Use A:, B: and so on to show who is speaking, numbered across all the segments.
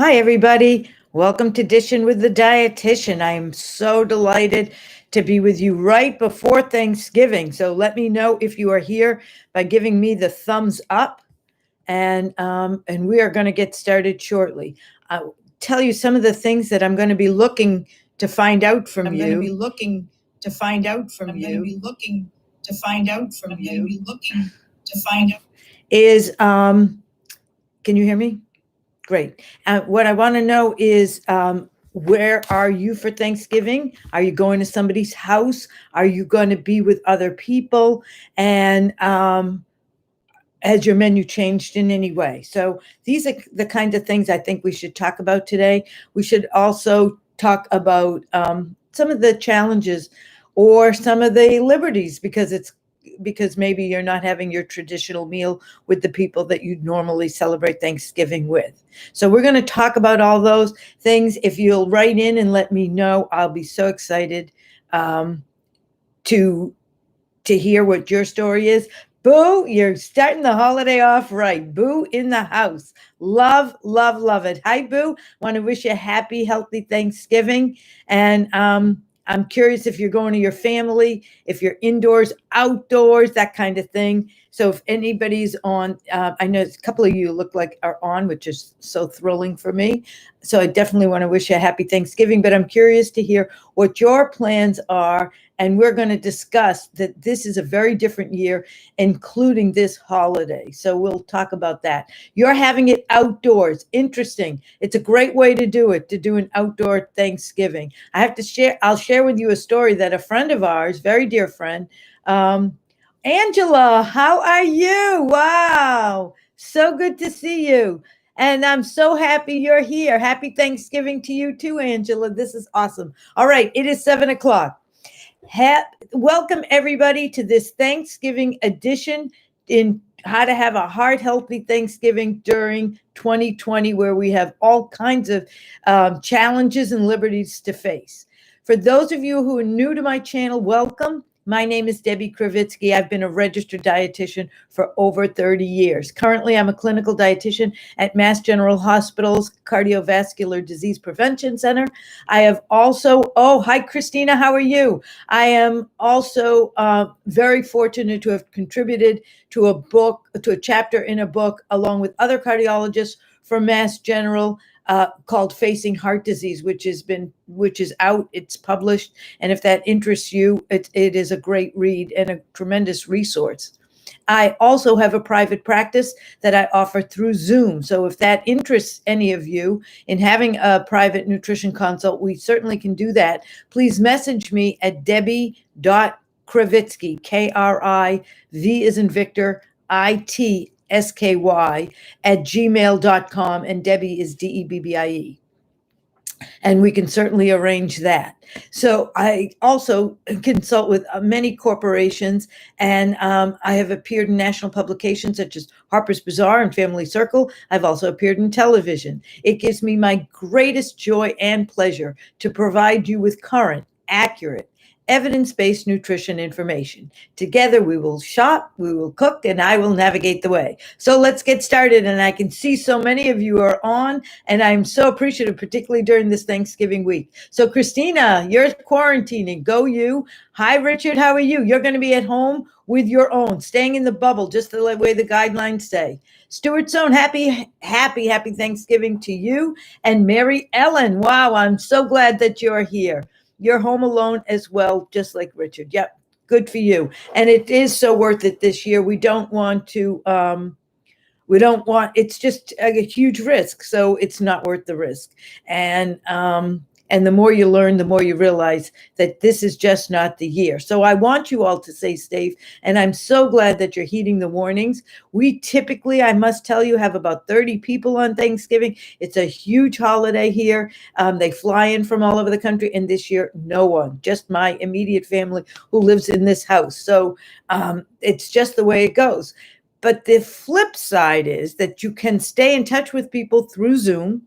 A: Hi, everybody. Welcome to Dishin with the Dietitian. I am so delighted to be with you right before Thanksgiving. So let me know if you are here by giving me the thumbs up, and we are going to get started shortly. I'll tell you some of the things that I'm going to be looking to find out from
B: I'm
A: you.
B: going to be looking to find out from
A: I'm
B: you.
A: going to be
B: looking to find out from
A: I'm
B: you.
A: going to be looking
B: to find out.
A: Is can you hear me? Great. What I want to know is where are you for Thanksgiving? Are you going to somebody's house? Are you going to be with other people? And has your menu changed in any way? So these are the kinds of things I think we should talk about today. We should also talk about some of the challenges or some of the liberties, because maybe you're not having your traditional meal with the people that you'd normally celebrate Thanksgiving with. So we're going to talk about all those things. If you'll write in and let me know, I'll be so excited to hear what your story is. Boo, you're starting the holiday off right. Boo in the house. Love, love, love it. Hi, Boo. Want to wish you a happy, healthy Thanksgiving. And I'm curious if you're going to your family, if you're indoors, outdoors, that kind of thing. So if anybody's on, I know a couple of you look like are on, which is so thrilling for me. So I definitely want to wish you a happy Thanksgiving, but I'm curious to hear what your plans are. And we're going to discuss that this is a very different year, including this holiday. So we'll talk about that. You're having it outdoors. Interesting. It's a great way to do it, to do an outdoor Thanksgiving. I'll share with you a story that a friend of ours, very dear friend, Angela, how are you? Wow. So good to see you. And I'm so happy you're here. Happy Thanksgiving to you too, Angela. This is awesome. All right, it is 7:00. Welcome everybody to this Thanksgiving edition in how to have a heart healthy Thanksgiving during 2020, where we have all kinds of challenges and liberties to face. For those of you who are new to my channel, welcome. My name is Debbie Kravitsky. I've been a registered dietitian for over 30 years. Currently, I'm a clinical dietitian at Mass General Hospital's Cardiovascular Disease Prevention Center. I have also, hi, Christina, how are you? I am also very fortunate to have contributed to a chapter in a book, along with other cardiologists from Mass General, called Facing Heart Disease, which is out, it's published. And if that interests you, it is a great read and a tremendous resource. I also have a private practice that I offer through Zoom. So if that interests any of you in having a private nutrition consult, we certainly can do that. Please message me at debbie.kravitsky, Kriv as in Victor, ITSKY at gmail.com. And Debbie is DEBBIE. And we can certainly arrange that. So I also consult with many corporations, and I have appeared in national publications such as Harper's Bazaar and Family Circle. I've also appeared in television. It gives me my greatest joy and pleasure to provide you with current, accurate, evidence-based nutrition information. Together we will shop, we will cook, and I will navigate the way. So let's get started. And I can see so many of you are on, and I'm so appreciative, particularly during this Thanksgiving week. So Christina, you're quarantining. Go you. Hi, Richard. How are you? You're going to be at home with your own, staying in the bubble, just the way the guidelines say. Stuart Sohn, happy Thanksgiving to you. And Mary Ellen, wow, I'm so glad that you're here. You're home alone as well, just like Richard. Yep, good for you. And it is so worth it this year. We don't want, it's just a huge risk. So it's not worth the risk. And the more you learn, the more you realize that this is just not the year. So I want you all to stay safe. And I'm so glad that you're heeding the warnings. We typically, I must tell you, have about 30 people on Thanksgiving. It's a huge holiday here. They fly in from all over the country. And this year, no one, just my immediate family who lives in this house. So it's just the way it goes. But the flip side is that you can stay in touch with people through Zoom.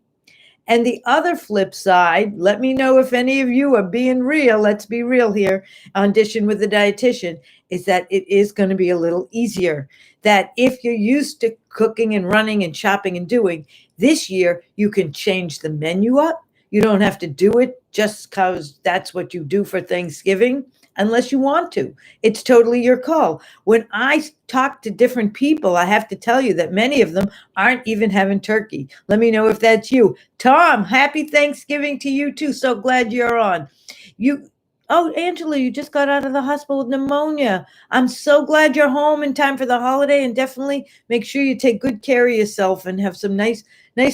A: And the other flip side, let me know if any of you are being real. Let's be real here on Dishin with the Dietitian. is that it is going to be a little easier. That if you're used to cooking and running and shopping and doing, this year you can change the menu up. You don't have to do it just because that's what you do for Thanksgiving unless you want to. It's totally your call. When I talk to different people, I have to tell you that many of them aren't even having turkey. Let me know if that's you. Tom, happy Thanksgiving to you too. So glad you're on. You Oh, Angela, you just got out of the hospital with pneumonia. I'm so glad you're home in time for the holiday, and definitely make sure you take good care of yourself and have some nice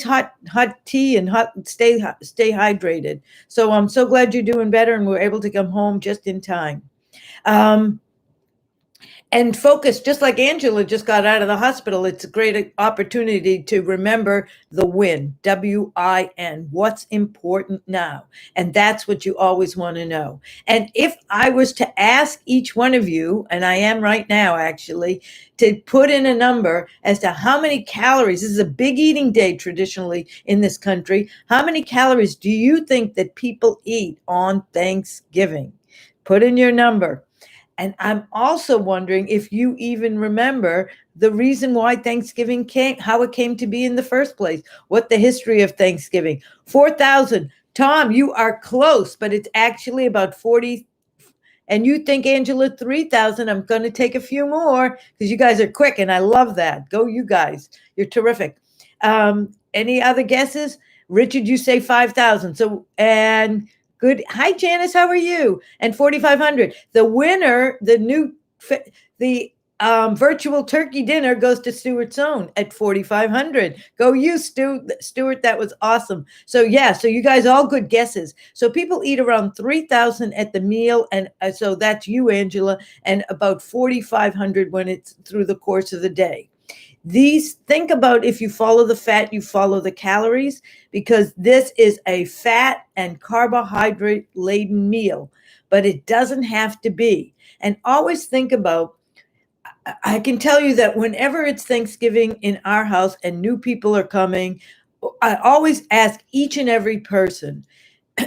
A: hot tea and stay hydrated. So I'm so glad you're doing better and we're able to come home just in time. Um, and focus, just like Angela just got out of the hospital. It's a great opportunity to remember the win, WIN, what's important now. And that's what you always want to know. And if I was to ask each one of you, and I am right now actually, to put in a number as to how many calories, this is a big eating day traditionally in this country, how many calories do you think that people eat on Thanksgiving? Put in your number. And I'm also wondering if you even remember the reason why Thanksgiving came, how it came to be in the first place, what the history of Thanksgiving. 4,000. Tom, you are close, but it's actually about 40. And you think, Angela, 3,000. I'm going to take a few more because you guys are quick and I love that. Go, you guys. You're terrific. Any other guesses? Richard, you say 5,000. So, and good. Hi, Janice. How are you? And 4,500. The winner, the virtual turkey dinner goes to Stuart's own at 4,500. Go you, Stuart. That was awesome. So yeah, so you guys all good guesses. So people eat around 3,000 at the meal, and so that's you, Angela, and about 4,500 when it's through the course of the day. Think about, if you follow the fat, you follow the calories, because this is a fat and carbohydrate laden meal, but it doesn't have to be. And always think about, I can tell you that whenever it's Thanksgiving in our house and new people are coming, I always ask each and every person,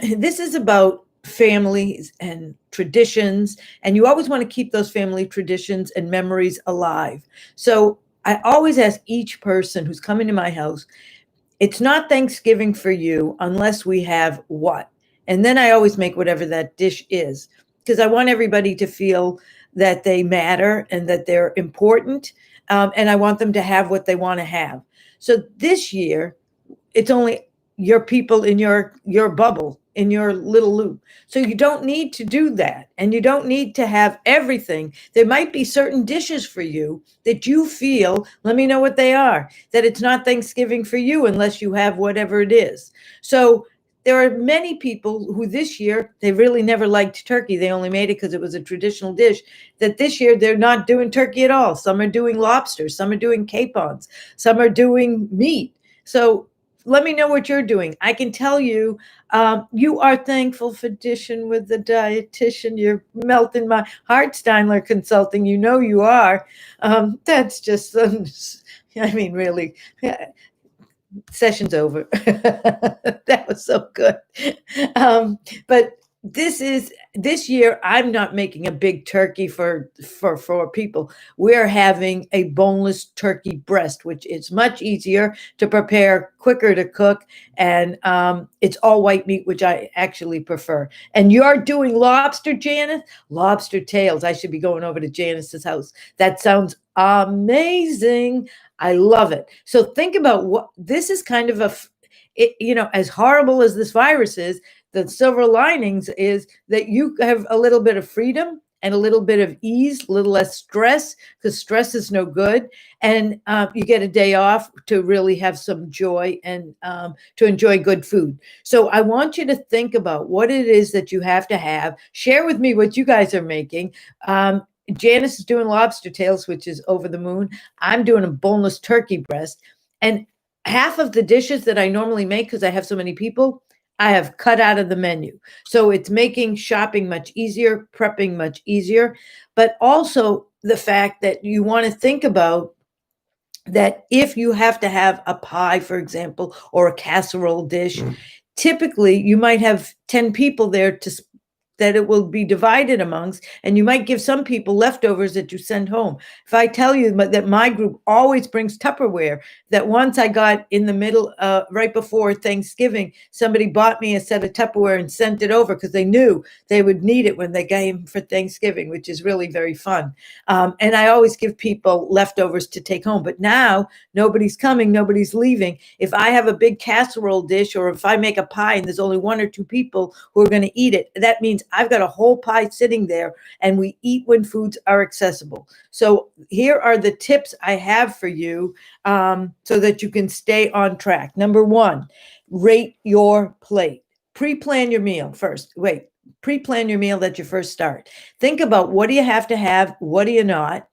A: this is about families and traditions, and you always want to keep those family traditions and memories alive. So I always ask each person who's coming to my house, it's not Thanksgiving for you unless we have what? And then I always make whatever that dish is, because I want everybody to feel that they matter and that they're important. And I want them to have what they want to have. So this year, it's only your people in your bubble, in your little loop. So you don't need to do that. And you don't need to have everything. There might be certain dishes for you that you feel, let me know what they are, that it's not Thanksgiving for you unless you have whatever it is. So there are many people who this year, they really never liked turkey. They only made it because it was a traditional dish. That this year, they're not doing turkey at all. Some are doing lobster. Some are doing capons. Some are doing meat. So let me know what you're doing. I can tell you, you are thankful for Dishin with the dietitian. You're melting my heart, Steinler Consulting. You know you are. That's just, I mean, really. Session's over. That was so good. But this year, I'm not making a big turkey for people. We're having a boneless turkey breast, which is much easier to prepare, quicker to cook, and it's all white meat, which I actually prefer. And you're doing lobster, Janice? Lobster tails. I should be going over to Janice's house. That sounds amazing. I love it. So think about what this is kind of as horrible as this virus is, the silver linings is that you have a little bit of freedom and a little bit of ease, a little less stress, because stress is no good. And you get a day off to really have some joy and to enjoy good food. So I want you to think about what it is that you have to have. Share with me what you guys are making. Janice is doing lobster tails, which is over the moon. I'm doing a boneless turkey breast. And half of the dishes that I normally make, because I have so many people, I have cut out of the menu. So it's making shopping much easier, prepping much easier, but also the fact that you want to think about that if you have to have a pie, for example, or a casserole dish, typically you might have 10 people there to that it will be divided amongst, and you might give some people leftovers that you send home. If I tell you that my group always brings Tupperware, that once I got in the middle, right before Thanksgiving, somebody bought me a set of Tupperware and sent it over because they knew they would need it when they came for Thanksgiving, which is really very fun. And I always give people leftovers to take home. But now nobody's coming, nobody's leaving. If I have a big casserole dish, or if I make a pie and there's only one or two people who are going to eat it, that means I've got a whole pie sitting there, and we eat when foods are accessible. So here are the tips I have for you, so that you can stay on track. Number one, rate your plate. Pre-plan your meal first. Pre-plan your meal at your first start. Think about, what do you have to have? What do you not?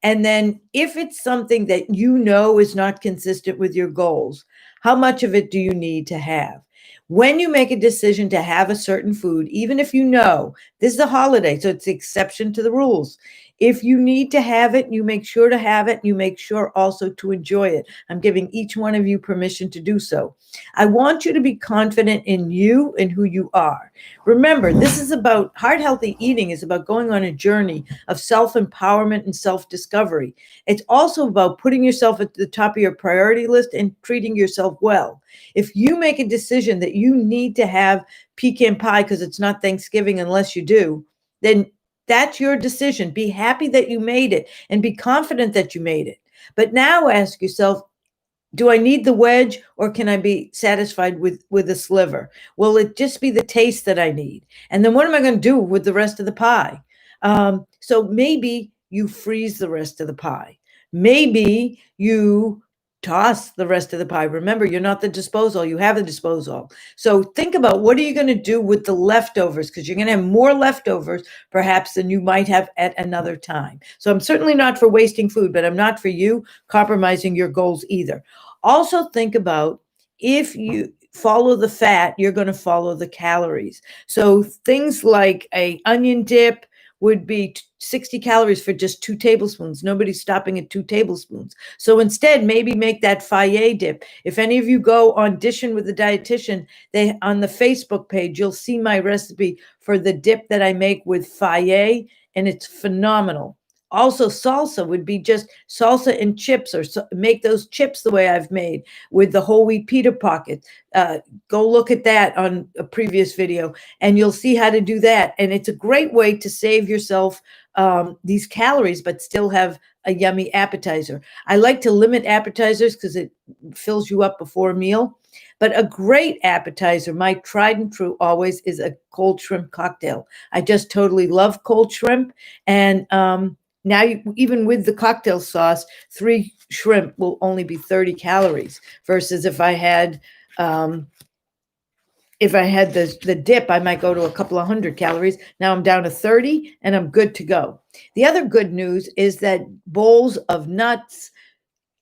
A: And then if it's something that you know is not consistent with your goals, how much of it do you need to have? When you make a decision to have a certain food, even if you know this is a holiday, so it's the exception to the rules. If you need to have it, you make sure to have it. You make sure also to enjoy it. I'm giving each one of you permission to do so. I want you to be confident in you and who you are. Remember, this is about heart healthy eating is about going on a journey of self-empowerment and self-discovery. It's also about putting yourself at the top of your priority list and treating yourself well. If you make a decision that you need to have pecan pie because it's not Thanksgiving unless you do, then that's your decision. Be happy that you made it and be confident that you made it. But now ask yourself, do I need the wedge, or can I be satisfied with a sliver? Will it just be the taste that I need? And then what am I going to do with the rest of the pie? So maybe you freeze the rest of the pie. Maybe you toss the rest of the pie. Remember, you're not the disposal. You have the disposal. So think about, what are you going to do with the leftovers? Because you're going to have more leftovers perhaps than you might have at another time. So I'm certainly not for wasting food, but I'm not for you compromising your goals either. Also think about, if you follow the fat, you're going to follow the calories. So things like a onion dip would be 60 calories for just 2 tablespoons. Nobody's stopping at 2 tablespoons. So instead, maybe make that Fayet dip. If any of you go on Dishin with the Dietitian, on the Facebook page, you'll see my recipe for the dip that I make with Fayet, and it's phenomenal. Also, salsa would be just salsa and chips, or make those chips the way I've made with the whole wheat pita pocket. Go look at that on a previous video, and you'll see how to do that. And it's a great way to save yourself these calories, but still have a yummy appetizer. I like to limit appetizers because it fills you up before a meal. But a great appetizer, my tried and true always, is a cold shrimp cocktail. I just totally love cold shrimp. And now, even with the cocktail sauce, 3 shrimp will only be 30 calories versus if I had the dip, I might go to a couple of hundred calories. Now I'm down to 30 and I'm good to go. The other good news is that bowls of nuts,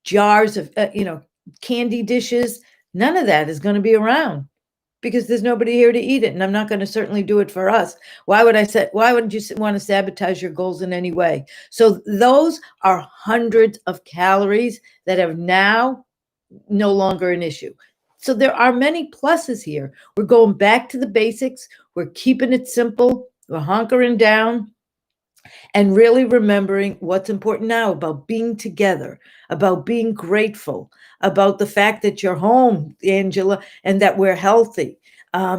A: jars of, candy dishes, none of that is going to be around because there's nobody here to eat it. And I'm not going to certainly do it for us. Why would you want to sabotage your goals in any way? So those are hundreds of calories that are now no longer an issue. So there are many pluses here. We're going back to the basics. We're keeping it simple. We're hunkering down and really remembering what's important now about being together, about being grateful, about the fact that you're home, Angela, and that we're healthy.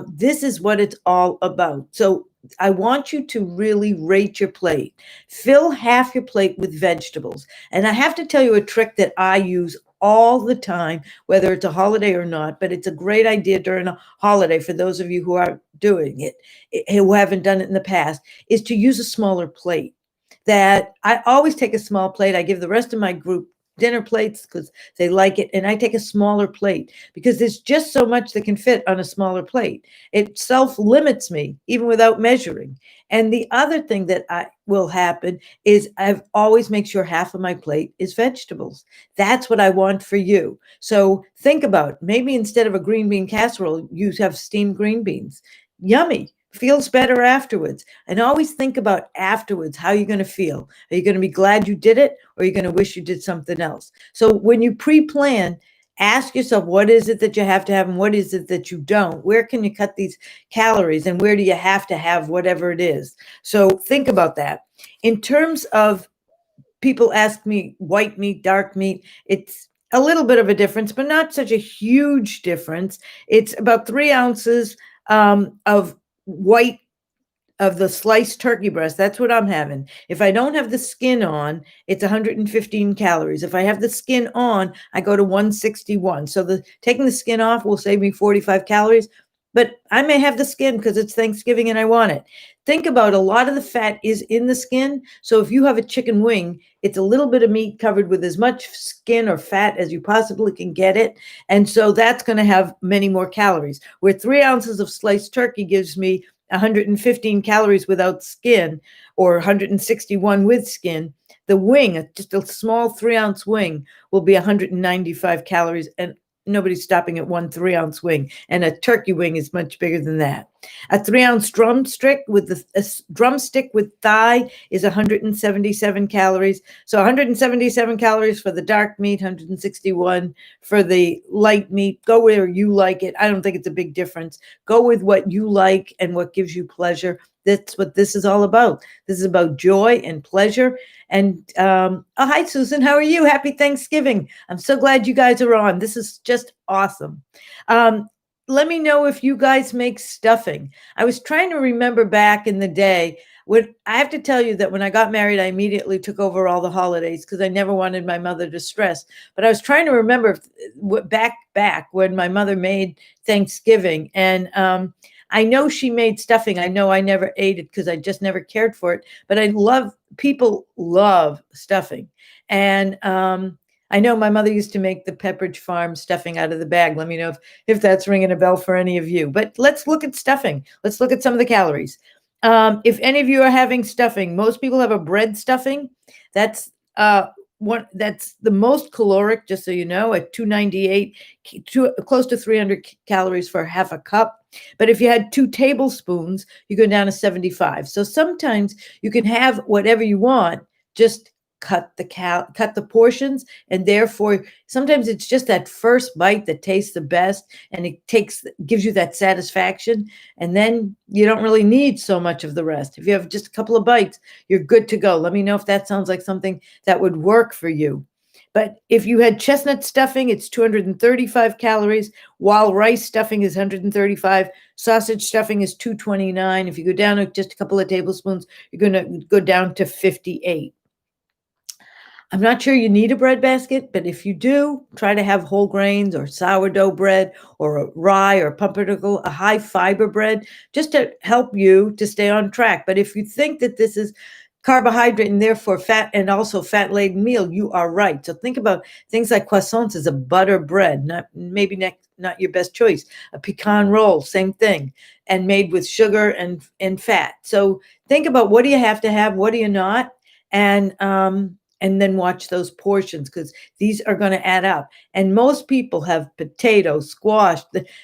A: This is what it's all about. So I want you to really rate your plate. Fill half your plate with vegetables. And I have to tell you a trick that I use all the time, whether it's a holiday or not, but it's a great idea during a holiday for those of you who are doing it, who haven't done it in the past, is to use a smaller plate. That I always take a small plate. I give the rest of my group dinner plates because they like it. And I take a smaller plate because there's just so much that can fit on a smaller plate. It self-limits me even without measuring. And the other thing that will happen is I've always make sure half of my plate is vegetables. That's what I want for you. So think about, maybe instead of a green bean casserole, you have steamed green beans. Yummy. Feels better afterwards. And always think about afterwards, how you're going to feel. Are you going to be glad you did it, or are you going to wish you did something else? So when you pre-plan, Ask yourself, what is it that you have to have and what is it that you don't? Where can you cut these calories and where do you have to have whatever it is? So think about that. In terms of, people ask me white meat, dark meat, it's a little bit of a difference, but not such a huge difference. It's about 3 ounces of white of the sliced turkey breast. That's what I'm having. If I don't have the skin on, it's 115 calories. If I have the skin on, I go to 161. So the taking the skin off will save me 45 calories, but I may have the skin because it's Thanksgiving and I want it. Think about, a lot of the fat is in the skin. So if you have a chicken wing, it's a little bit of meat covered with as much skin or fat as you possibly can get it. And so that's going to have many more calories. Where 3 ounces of sliced turkey gives me 115 calories without skin, or 161 with skin, the wing, just a small 3 ounce wing, will be 195 calories, and nobody's stopping at 1 3 ounce wing. And a turkey wing is much bigger than that. A 3 ounce drumstick with drumstick with thigh is 177 calories. So 177 calories for the dark meat, 161 for the light meat. Go where you like it. I don't think it's a big difference. Go with what you like and what gives you pleasure. That's what this is all about. This is about joy and pleasure. And oh, hi, Susan. How are you? Happy Thanksgiving. I'm so glad you guys are on. This is just awesome. Let me know if you guys make stuffing. I was trying to remember back in the day. When I have to tell you that when I got married, I immediately took over all the holidays because I never wanted my mother to stress. But I was trying to remember back when my mother made Thanksgiving, and I know she made stuffing. I know I never ate it because I just never cared for it. But people love stuffing, and I know my mother used to make the Pepperidge Farm stuffing out of the bag. Let me know if that's ringing a bell for any of you. But let's look at stuffing. Let's look at some of the calories. If any of you are having stuffing, most people have a bread stuffing. That's that's the most caloric, just so you know, at 298, close to 300 calories for half a cup. But if you had 2 tablespoons, you go down to 75. So sometimes you can have whatever you want, just cut the portions, and therefore sometimes it's just that first bite that tastes the best, and it gives you that satisfaction, and then you don't really need so much of the rest. If you have just a couple of bites, you're good to go. Let me know if that sounds like something that would work for you. But if you had chestnut stuffing, it's 235 calories, while rice stuffing is 135. Sausage stuffing is 229. If you go down to just a couple of tablespoons, you're going to go down to 58. I'm not sure you need a bread basket, but if you do, try to have whole grains or sourdough bread or a rye or pumpernickel, a high fiber bread, just to help you to stay on track. But if you think that this is carbohydrate and therefore fat, and also fat-laden meal, you are right. So think about things like croissants as a butter bread, not your best choice. A pecan roll, same thing, and made with sugar and fat. So think about, what do you have to have, what do you not, and then watch those portions, because these are going to add up. And most people have potato, squash.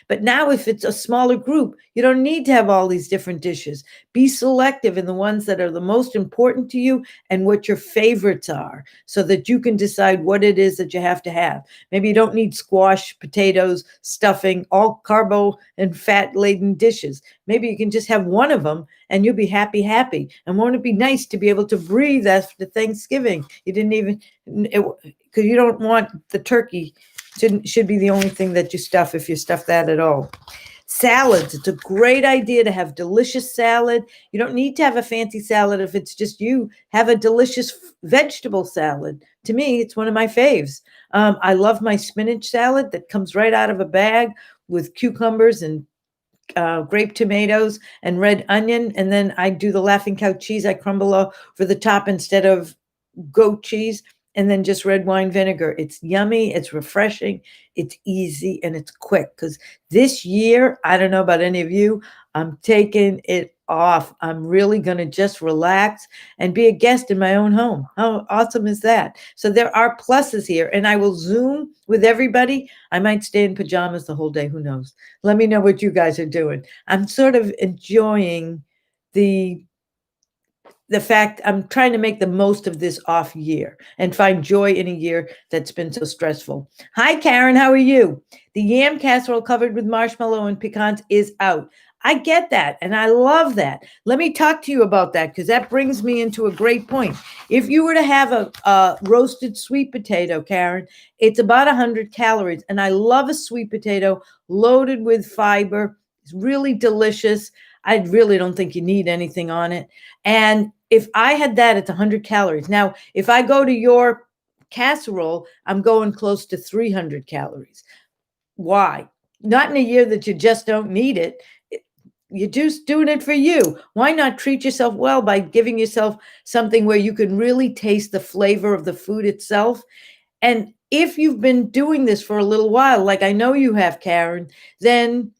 A: But now if it's a smaller group, you don't need to have all these different dishes. Be selective in the ones that are the most important to you and what your favorites are, so that you can decide what it is that you have to have. Maybe you don't need squash, potatoes, stuffing, all carbo and fat-laden dishes. Maybe you can just have one of them and you'll be happy. And won't it be nice to be able to breathe after Thanksgiving? You didn't even, because you don't want the turkey, should be the only thing that you stuff, if you stuff that at all. Salads, it's a great idea to have delicious salad. You don't need to have a fancy salad if it's just you. Have a delicious vegetable salad. To me, it's one of my faves. I love my spinach salad that comes right out of a bag with cucumbers and grape tomatoes and red onion. And then I do the Laughing Cow cheese. I crumble over the top instead of goat cheese, and then just red wine vinegar. It's yummy, it's refreshing, it's easy, and it's quick. Because this year, I don't know about any of you, I'm taking it off. I'm really going to just relax and be a guest in my own home. How awesome is that? So there are pluses here, and I will Zoom with everybody. I might stay in pajamas the whole day. Who knows? Let me know what you guys are doing. I'm sort of enjoying the the fact I'm trying to make the most of this off year and find joy in a year that's been so stressful. Hi, Karen. How are you? The yam casserole covered with marshmallow and pecans is out. I get that, and I love that. Let me talk to you about that because that brings me into a great point. If you were to have a roasted sweet potato, Karen, it's about 100 calories, and I love a sweet potato loaded with fiber. It's really delicious. I really don't think you need anything on it. And if I had that, it's 100 calories. Now, if I go to your casserole, I'm going close to 300 calories. Why? Not in a year that you just don't need it. You're just doing it for you. Why not treat yourself well by giving yourself something where you can really taste the flavor of the food itself? And if you've been doing this for a little while, like I know you have, Karen, then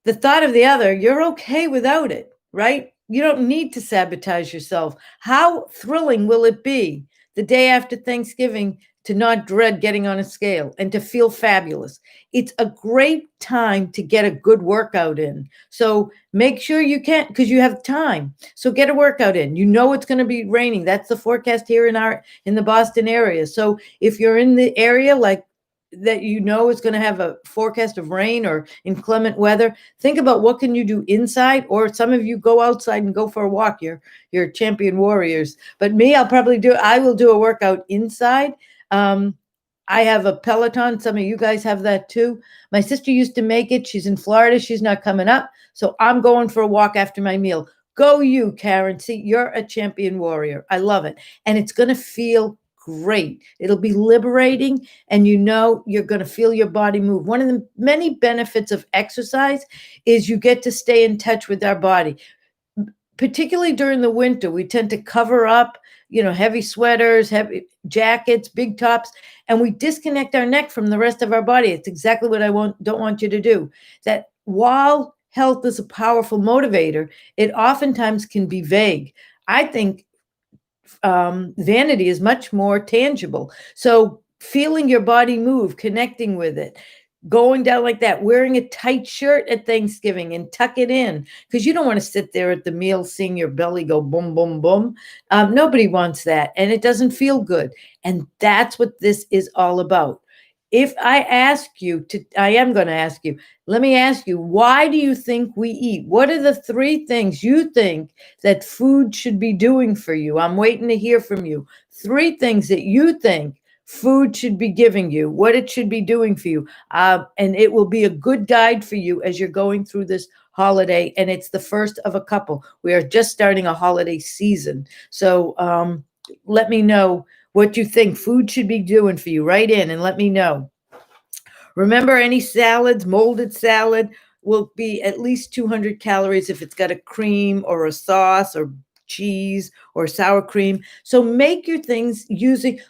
A: the thought of the other, you're okay without it, right? You don't need to sabotage yourself. How thrilling will it be the day after Thanksgiving to not dread getting on a scale and to feel fabulous? It's a great time to get a good workout in. So make sure you can, because you have time. So get a workout in. You know it's going to be raining. That's the forecast here in the Boston area. So if you're in the area like that, you know it's going to have a forecast of rain or inclement weather, think about what can you do inside, or some of you go outside and go for a walk. You're champion warriors. But me, I will do a workout inside. I have a Peloton. Some of you guys have that too. My sister used to make it. She's in Florida. She's not coming up. So I'm going for a walk after my meal. Go you, Karen. See, you're a champion warrior. I love it. And it's going to feel great. It'll be liberating, and you know you're going to feel your body move. One of the many benefits of exercise is you get to stay in touch with our body. Particularly during the winter, we tend to cover up, heavy sweaters, heavy jackets, big tops, and we disconnect our neck from the rest of our body. It's exactly what don't want you to do. That while health is a powerful motivator, it oftentimes can be vague. I think vanity is much more tangible. So feeling your body move, connecting with it, going down like that, wearing a tight shirt at Thanksgiving and tuck it in, because you don't want to sit there at the meal seeing your belly go boom, boom, boom. Nobody wants that, and it doesn't feel good. And that's what this is all about. If I am going to ask you, let me ask you, why do you think we eat? What are the 3 things you think that food should be doing for you? I'm waiting to hear from you. 3 things that you think food should be giving you, what it should be doing for you. And it will be a good guide for you as you're going through this holiday. And it's the first of a couple. We are just starting a holiday season. So let me know what you think food should be doing for you. Write in and let me know. Remember, any salads, molded salad will be at least 200 calories if it's got a cream or a sauce or cheese or sour cream. So make your things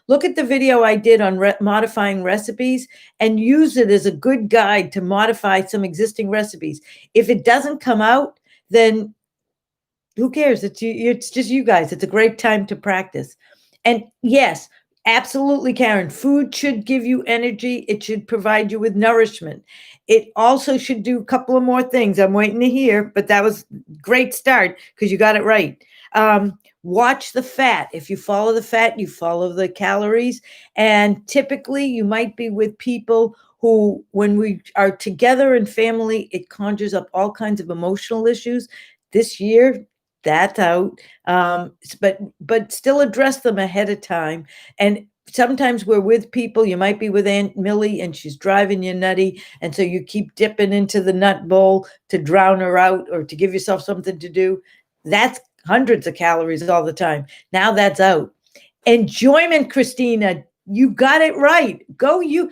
A: look at the video I did on modifying recipes and use it as a good guide to modify some existing recipes. If it doesn't come out, then who cares? It's just you guys. It's a great time to practice. And yes, absolutely, Karen, food should give you energy. It should provide you with nourishment. It also should do a couple of more things. I'm waiting to hear, but that was a great start because you got it right. Watch the fat. If you follow the fat, you follow the calories. And typically you might be with people who, when we are together in family, it conjures up all kinds of emotional issues. This year, that's out. But still address them ahead of time. And sometimes we're with people, you might be with Aunt Millie and she's driving you nutty. And so you keep dipping into the nut bowl to drown her out or to give yourself something to do. That's hundreds of calories all the time. Now that's out. Enjoyment, Christina. You got it right. Go you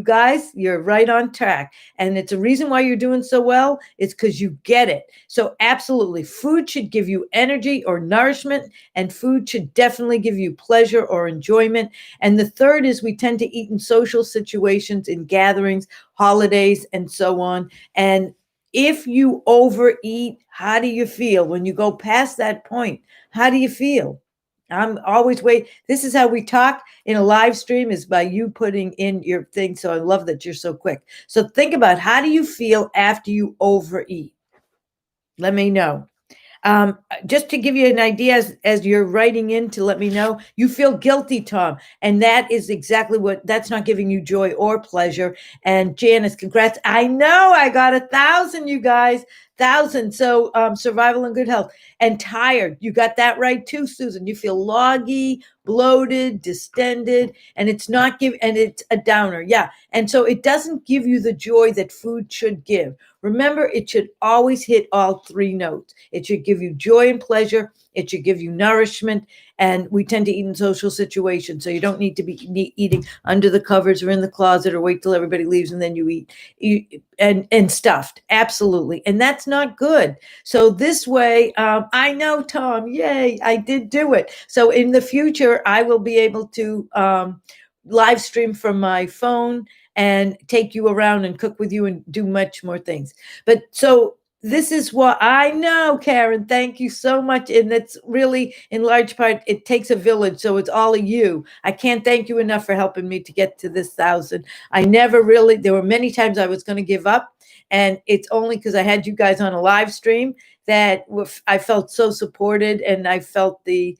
A: guys, you're right on track. And it's a reason why you're doing so well. It's because you get it. So absolutely, food should give you energy or nourishment, and food should definitely give you pleasure or enjoyment. And the third is we tend to eat in social situations, in gatherings, holidays, and so on. And if you overeat, how do you feel? When you go past that point, how do you feel? I'm always this is how we talk in a live stream, is by you putting in your thing. So I love that you're so quick. So think about, how do you feel after you overeat? Let me know. Just to give you an idea, as you're writing in to let me know, you feel guilty, Tom. And that is exactly that's not giving you joy or pleasure. And Janice, congrats. I know I got 1,000, you guys, 1,000. So survival and good health. And tired. You got that right too, Susan. You feel loggy, bloated, distended, and it's a downer. Yeah. And so it doesn't give you the joy that food should give. Remember, it should always hit all three notes. It should give you joy and pleasure. It should give you nourishment. And we tend to eat in social situations. So you don't need to be eating under the covers or in the closet or wait till everybody leaves and then you eat. And stuffed. Absolutely. And that's not good. So this way, I know, Tom, yay, I did do it. So in the future, I will be able to live stream from my phone and take you around and cook with you and do much more things. But so this is what I know, Karen. Thank you so much. And that's really, in large part, it takes a village. So it's all of you. I can't thank you enough for helping me to get to this 1,000. There were many times I was going to give up. And it's only because I had you guys on a live stream that I felt so supported, and I felt the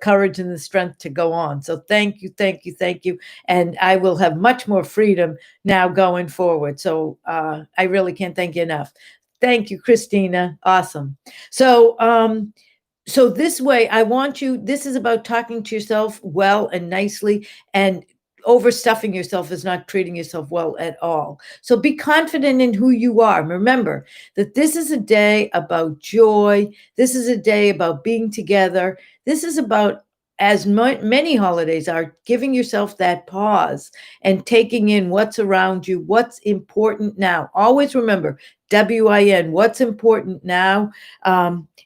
A: courage and the strength to go on. So thank you, thank you, thank you. And I will have much more freedom now going forward. So I really can't thank you enough. Thank you, Christina. Awesome. So this way, this is about talking to yourself well and nicely, and overstuffing yourself is not treating yourself well at all. So be confident in who you are. Remember that this is a day about joy. This is a day about being together. This is about, as many holidays are, giving yourself that pause and taking in what's around you, what's important now. Always remember, WIN, what's important now.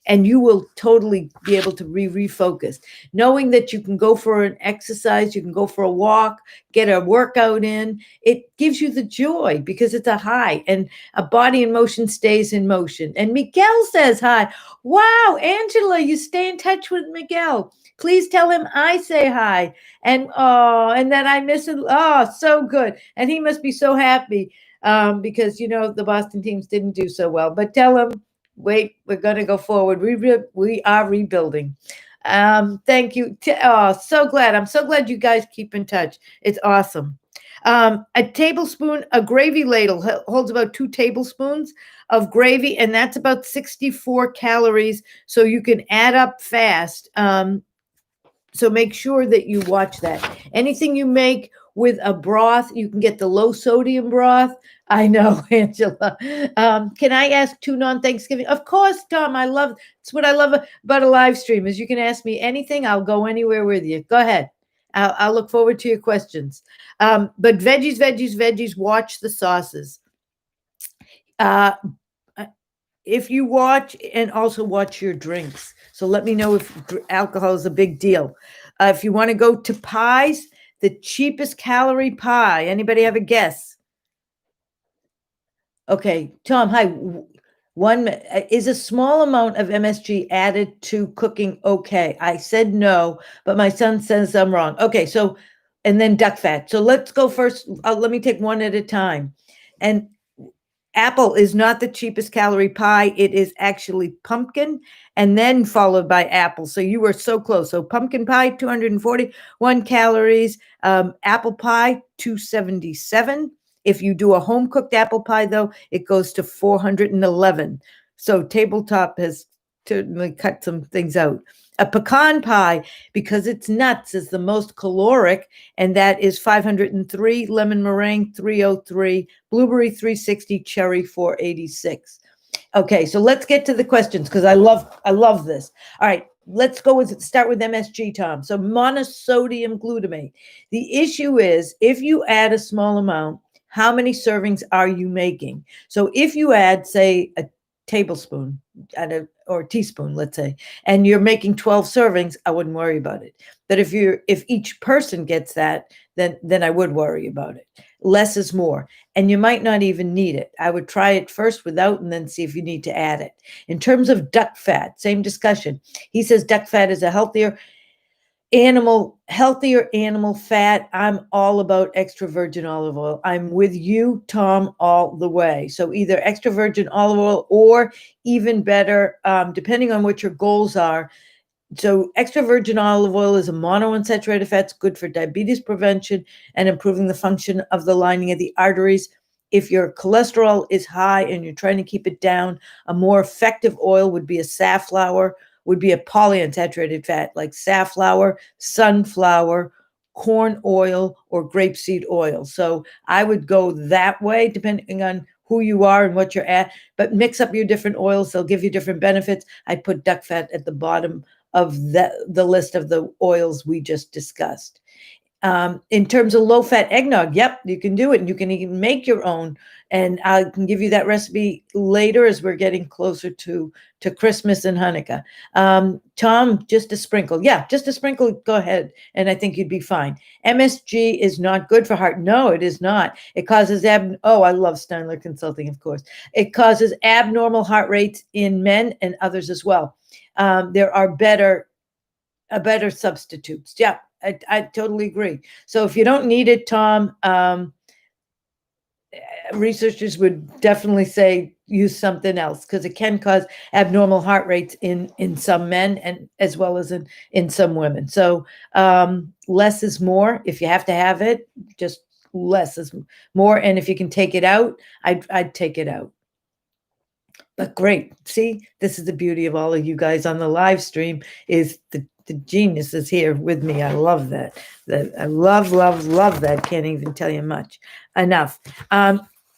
A: And you will totally be able to refocus. Knowing that you can go for an exercise, you can go for a walk, get a workout in, it gives you the joy because it's a high, and a body in motion stays in motion. And Miguel says hi. Wow, Angela, you stay in touch with Miguel. Please tell him I say hi. And that I miss him. Oh, so good. And he must be so happy because, the Boston teams didn't do so well. But tell him, wait, we're going to go forward. We are rebuilding. Thank you. So glad. I'm so glad you guys keep in touch. It's awesome. A gravy ladle holds about 2 tablespoons of gravy, and that's about 64 calories. So you can add up fast. So make sure that you watch that. Anything you make with a broth, you can get the low sodium broth. I know, Angela. Can I ask 2 non-Thanksgiving? Of course, Tom. It's what I love about a live stream is you can ask me anything. I'll go anywhere with you. Go ahead. I'll look forward to your questions. But veggies, watch the sauces. If you watch, and also watch your drinks. So let me know if alcohol is a big deal. If you want to go to pies, the cheapest calorie pie. Anybody have a guess? Okay, Tom, hi. Is a small amount of MSG added to cooking okay? I said no, but my son says I'm wrong. Okay, so, and then duck fat. So let's go first. Let me take one at a time. And apple is not the cheapest calorie pie. It is actually pumpkin, and then followed by apple. So you were so close. So pumpkin pie, 241 calories. Apple pie, 277. If you do a home cooked apple pie, though, it goes to 411. So tabletop has certainly cut some things out. A pecan pie, because it's nuts, is the most caloric, and that is 503. Lemon meringue, 303. Blueberry, 360. Cherry, 486. Okay, so let's get to the questions because I love this. All right, let's start with MSG, Tom. So monosodium glutamate. The issue is if you add a small amount, how many servings are you making? So if you add, say, a tablespoon or a teaspoon, let's say, and you're making 12 servings, I wouldn't worry about it. But if each person gets that, then I would worry about it. Less is more. And you might not even need it. I would try it first without and then see if you need to add it. In terms of duck fat, same discussion. He says duck fat is a healthier. healthier animal fat. I'm all about extra virgin olive oil. I'm with you, Tom, all the way. So either extra virgin olive oil or even better, depending on what your goals are. So extra virgin olive oil is a monounsaturated fat. It's good for diabetes prevention and improving the function of the lining of the arteries. If your cholesterol is high and you're trying to keep it down, a more effective oil would be a safflower, would be a polyunsaturated fat like safflower, sunflower, corn oil, or grapeseed oil. So I would go that way depending on who you are and what you're at, but mix up your different oils. They'll give you different benefits. I put duck fat at the bottom of the list of the oils we just discussed. In terms of low-fat eggnog, yep, you can do it. And you can even make your own. And I can give you that recipe later as we're getting closer to Christmas and Hanukkah. Tom, just a sprinkle. Yeah, just a sprinkle. Go ahead. And I think you'd be fine. MSG is not good for heart. No, it is not. It causes I love Steinler Consulting, of course. It causes abnormal heart rates in men and others as well. There are better substitutes. Yeah, I totally agree. So if you don't need it, Tom, researchers would definitely say use something else because it can cause abnormal heart rates in some men and as well as in some women. So less is more. If you have to have it, just less is more. And if you can take it out, I'd take it out. But great. See, this is the beauty of all of you guys on the live stream is the genius is here with me. I love that. I love that. Can't even tell you much enough.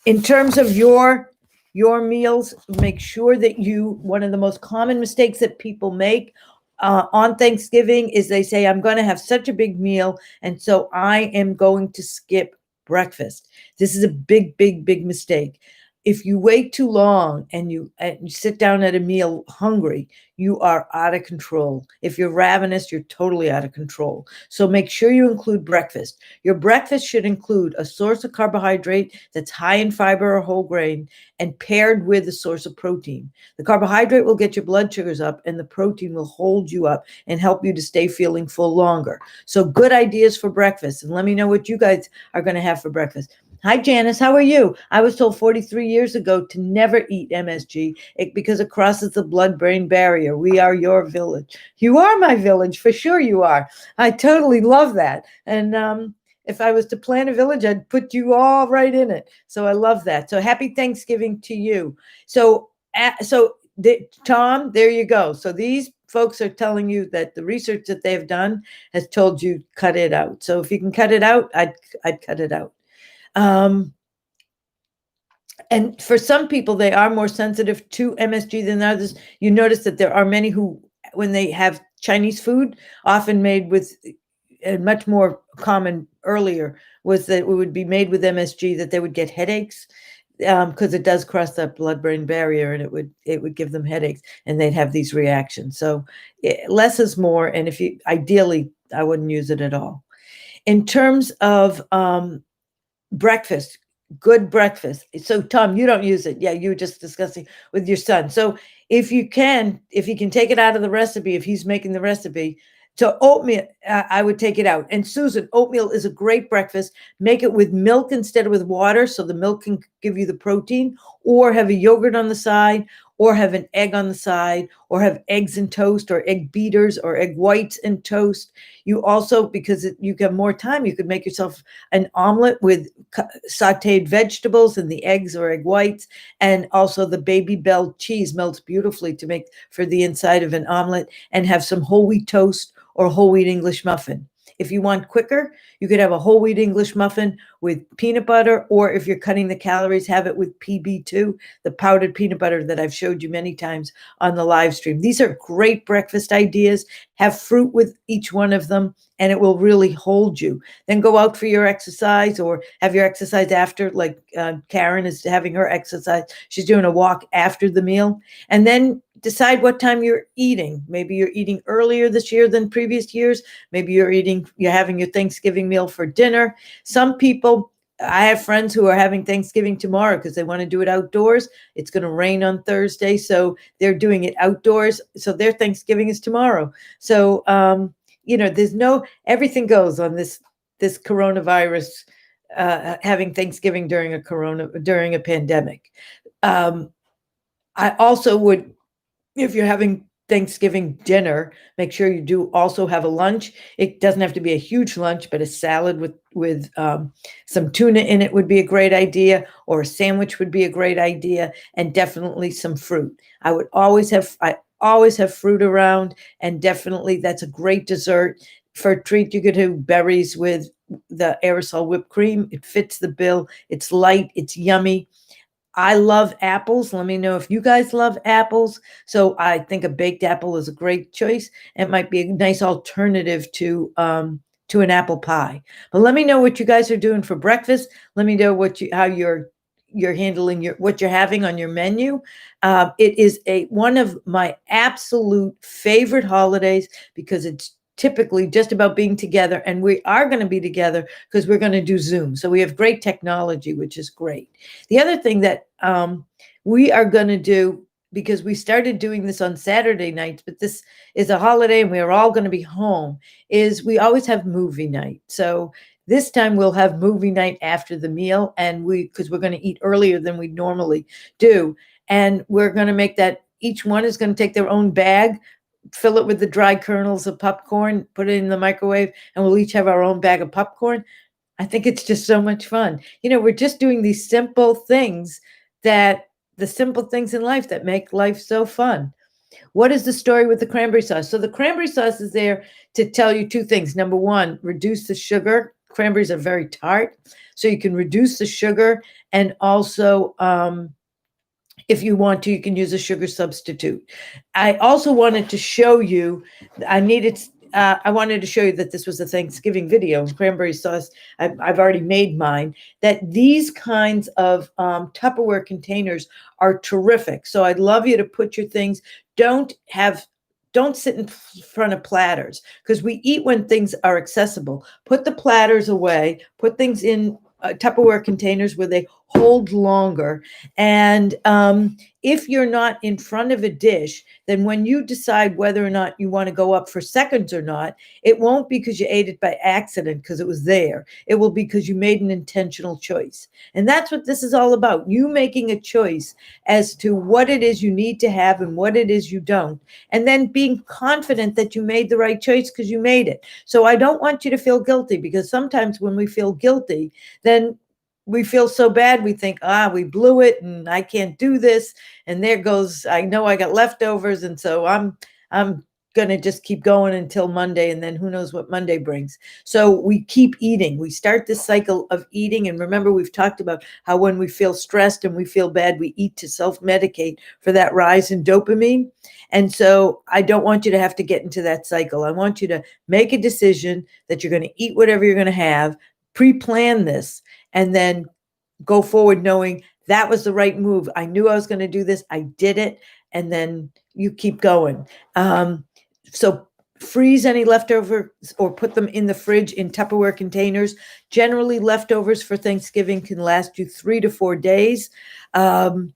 A: In terms of your meals, make sure that one of the most common mistakes that people make on Thanksgiving is they say, I'm going to have such a big meal, and so I am going to skip breakfast. This is a big mistake. If you wait too long and you sit down at a meal hungry, you are out of control. If you're ravenous, you're totally out of control. So make sure you include breakfast. Your breakfast should include a source of carbohydrate that's high in fiber or whole grain and paired with a source of protein. The carbohydrate will get your blood sugars up and the protein will hold you up and help you to stay feeling full longer. So good ideas for breakfast. And let me know what you guys are going to have for breakfast. Hi, Janice. How are you? I was told 43 years ago to never eat MSG because it crosses the blood-brain barrier. We are your village. You are my village. For sure you are. I totally love that. And if I was to plan a village, I'd put you all right in it. So I love that. So happy Thanksgiving to you. So Tom, there you go. So these folks are telling you that the research that they've done has told you cut it out. So if you can cut it out, I'd cut it out. And for some people, they are more sensitive to MSG than others. You notice that there are many who, when they have Chinese food, often made with, and much more common earlier was that it would be made with MSG, that they would get headaches because it does cross that blood-brain barrier, and it would give them headaches, and they'd have these reactions. So less is more, and if you ideally, I wouldn't use it at all. In terms of breakfast, good breakfast. So Tom, you don't use it. Yeah, you were just discussing with your son. So if you can take it out of the recipe, if he's making the recipe, so oatmeal, I would take it out. And Susan, oatmeal is a great breakfast. Make it with milk instead of with water, so the milk can give you the protein, or have a yogurt on the side, or have an egg on the side, or have eggs in toast, or egg beaters, or egg whites in toast. You also, because you have more time, you could make yourself an omelet with sauteed vegetables and the eggs or egg whites, and also the Baby Bell cheese melts beautifully to make for the inside of an omelet, and have some whole wheat toast or whole wheat English muffin. If you want quicker, you could have a whole wheat English muffin with peanut butter, or if you're cutting the calories, have it with PB2, the powdered peanut butter that I've showed you many times on the live stream. These are great breakfast ideas. Have fruit with each one of them, and it will really hold you. Then go out for your exercise, or have your exercise after, like Karen is having her exercise. She's doing a walk after the meal. And then decide what time you're eating. Maybe you're eating earlier this year than previous years. Maybe you're having your Thanksgiving meal for dinner. Some people, I have friends who are having Thanksgiving tomorrow because they want to do it outdoors. It's going to rain on Thursday, so they're doing it outdoors. So their Thanksgiving is tomorrow. So everything goes on this coronavirus, having Thanksgiving during a pandemic. I also would, if you're having Thanksgiving dinner, make sure you do also have a lunch. It doesn't have to be a huge lunch, but a salad with some tuna in it would be a great idea, or a sandwich would be a great idea, and definitely some fruit. I always have fruit around, and definitely that's a great dessert. For a treat, you could do berries with the aerosol whipped cream. It fits the bill. It's light. It's yummy. I love apples. Let me know if you guys love apples. So I think a baked apple is a great choice. It might be a nice alternative to an apple pie. But let me know what you guys are doing for breakfast. Let me know how you're handling what you're having on your menu. It is one of my absolute favorite holidays because it's typically just about being together, and we are going to be together because we're going to do Zoom. So we have great technology, which is great. The other thing that we are going to do, because we started doing this on Saturday nights, but this is a holiday and we are all going to be home, is we always have movie night. So this time we'll have movie night after the meal, and because we're going to eat earlier than we normally do. And we're going to make that each one is going to take their own bag, fill it with the dry kernels of popcorn, put it in the microwave, and we'll each have our own bag of popcorn. I think it's just so much fun. We're just doing these simple things the simple things in life that make life so fun. What is the story with the cranberry sauce? So the cranberry sauce is there to tell you two things. Number one, reduce the sugar. Cranberries are very tart, so you can reduce the sugar, and also, if you want to, you can use a sugar substitute. I also wanted to show you, I wanted to show you that this was a Thanksgiving video, and cranberry sauce, I've already made mine, that these kinds of Tupperware containers are terrific. So I'd love you to put your things, don't sit in front of platters, because we eat when things are accessible. Put the platters away, put things in Tupperware containers where they hold longer. And if you're not in front of a dish, then when you decide whether or not you want to go up for seconds or not, it won't be because you ate it by accident because it was there. It will be because you made an intentional choice. And that's what this is all about. You making a choice as to what it is you need to have and what it is you don't. And then being confident that you made the right choice because you made it. So I don't want you to feel guilty, because sometimes when we feel guilty, then we feel so bad. We think, we blew it and I can't do this. And there goes, I know I got leftovers. And so I'm going to just keep going until Monday. And then who knows what Monday brings. So we keep eating. We start this cycle of eating. And remember, we've talked about how when we feel stressed and we feel bad, we eat to self-medicate for that rise in dopamine. And so I don't want you to have to get into that cycle. I want you to make a decision that you're going to eat whatever you're going to have, pre-plan this, and then go forward knowing that was the right move. I knew I was going to do this. I did it. And then you keep going. So freeze any leftovers or put them in the fridge in Tupperware containers. Generally, leftovers for Thanksgiving can last you 3 to 4 days. And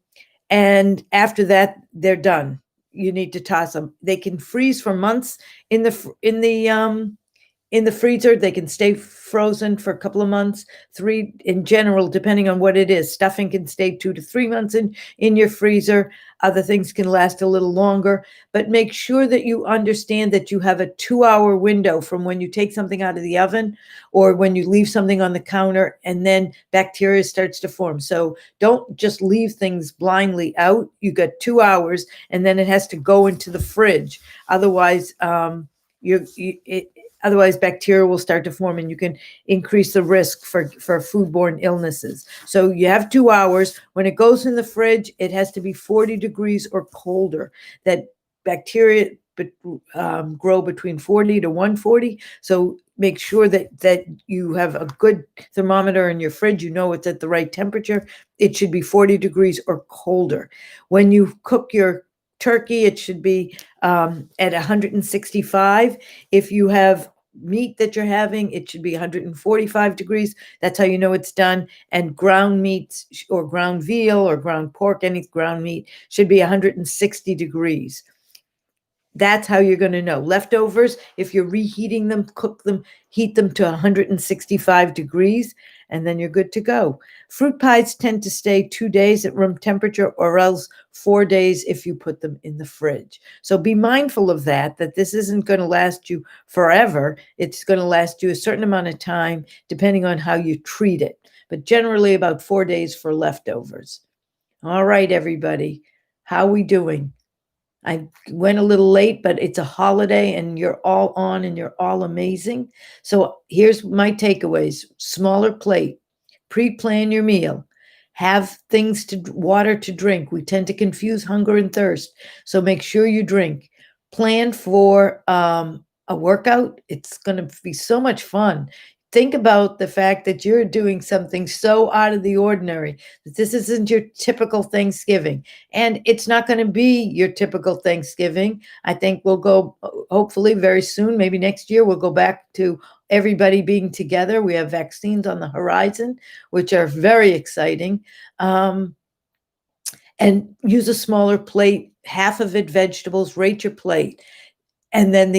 A: after that, they're done. You need to toss them. They can freeze for months in the freezer. They can stay frozen for a couple of months, 3 in general, depending on what it is. Stuffing can stay 2 to 3 months in your freezer. Other things can last a little longer, but make sure that you understand that you have a 2-hour window from when you take something out of the oven or when you leave something on the counter, and then bacteria starts to form. So don't just leave things blindly out. You got 2 hours, and then it has to go into the fridge. Otherwise, Otherwise, bacteria will start to form, and you can increase the risk for foodborne illnesses. So you have 2 hours. When it goes in the fridge, it has to be 40 degrees or colder. That bacteria grow between 40 to 140. So make sure that you have a good thermometer in your fridge. You know it's at the right temperature. It should be 40 degrees or colder. When you cook your turkey, it should be at 165. If you have meat that you're having, it should be 145 degrees. That's how you know it's done. And ground meats or ground veal or ground pork, any ground meat, should be 160 degrees. That's how you're going to know. Leftovers, if you're reheating them, cook them, heat them to 165 degrees, and then you're good to go. Fruit pies tend to stay 2 days at room temperature, or else 4 days if you put them in the fridge. So be mindful of that this isn't going to last you forever. It's going to last you a certain amount of time, depending on how you treat it. But generally about 4 days for leftovers. All right, everybody. How we doing? I went a little late, but it's a holiday and you're all on and you're all amazing. So here's my takeaways: smaller plate, pre plan your meal, have things to water to drink. We tend to confuse hunger and thirst. So make sure you drink. Plan for a workout. It's going to be so much fun. Think about the fact that you're doing something so out of the ordinary, that this isn't your typical Thanksgiving. And it's not going to be your typical Thanksgiving. I think we'll go, hopefully very soon, maybe next year, we'll go back to everybody being together. We have vaccines on the horizon, which are very exciting. And use a smaller plate, half of it vegetables, rate your plate. And then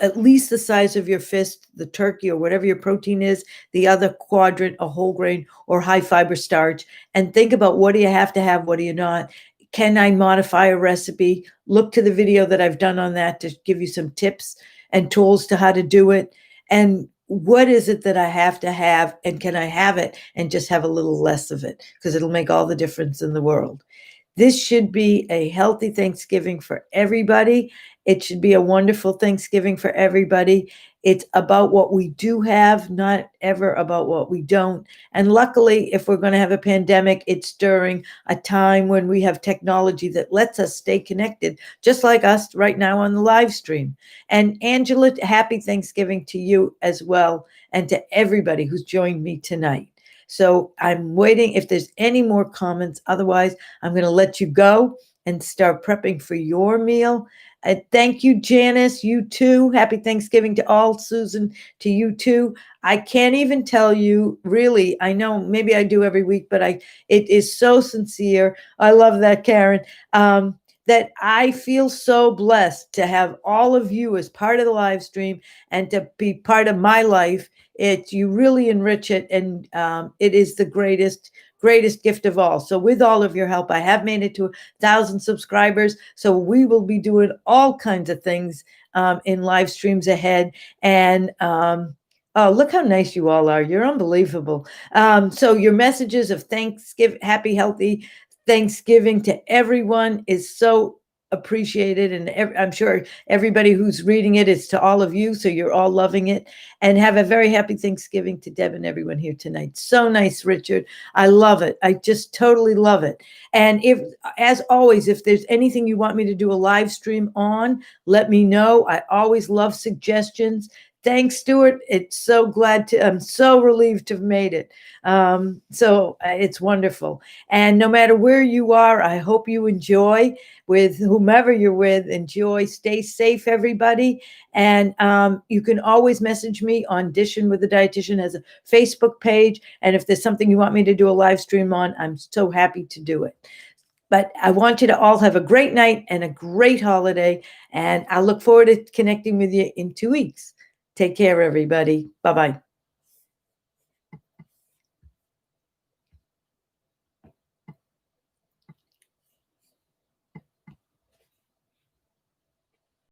A: at least the size of your fist, the turkey or whatever your protein is, the other quadrant, a whole grain or high fiber starch. And think about, what do you have to have? What do you not? Can I modify a recipe? Look to the video that I've done on that to give you some tips and tools to how to do it. And what is it that I have to have? And can I have it and just have a little less of it? Because it'll make all the difference in the world. This should be a healthy Thanksgiving for everybody. It should be a wonderful Thanksgiving for everybody. It's about what we do have, not ever about what we don't. And luckily, if we're going to have a pandemic, it's during a time when we have technology that lets us stay connected, just like us right now on the live stream. And Angela, happy Thanksgiving to you as well, and to everybody who's joined me tonight. So I'm waiting if there's any more comments. Otherwise, I'm going to let you go and start prepping for your meal. Thank you, Janice. You too. Happy Thanksgiving to all. Susan, to you too. I can't even tell you, really. I know maybe I do every week, but it is so sincere. I love that, Karen. That I feel so blessed to have all of you as part of the live stream and to be part of my life. You really enrich it, and it is the greatest gift of all. So with all of your help, I have made it to 1,000 subscribers. So we will be doing all kinds of things in live streams ahead. And oh, look how nice you all are. You're unbelievable. So your messages of Thanksgiving, happy, healthy Thanksgiving to everyone is so appreciated. And I'm sure everybody who's reading it is to all of you. So you're all loving it. And have a very happy Thanksgiving to Deb and everyone here tonight. So nice, Richard. I love it. I just totally love it. And as always, if there's anything you want me to do a live stream on, let me know. I always love suggestions. Thanks, Stuart. I'm so relieved to have made it. So it's wonderful. And no matter where you are, I hope you enjoy with whomever you're with. Enjoy. Stay safe, everybody. And you can always message me on Dishin with the Dietitian as a Facebook page. And if there's something you want me to do a live stream on, I'm so happy to do it. But I want you to all have a great night and a great holiday. And I look forward to connecting with you in 2 weeks. Take care, everybody. Bye-bye.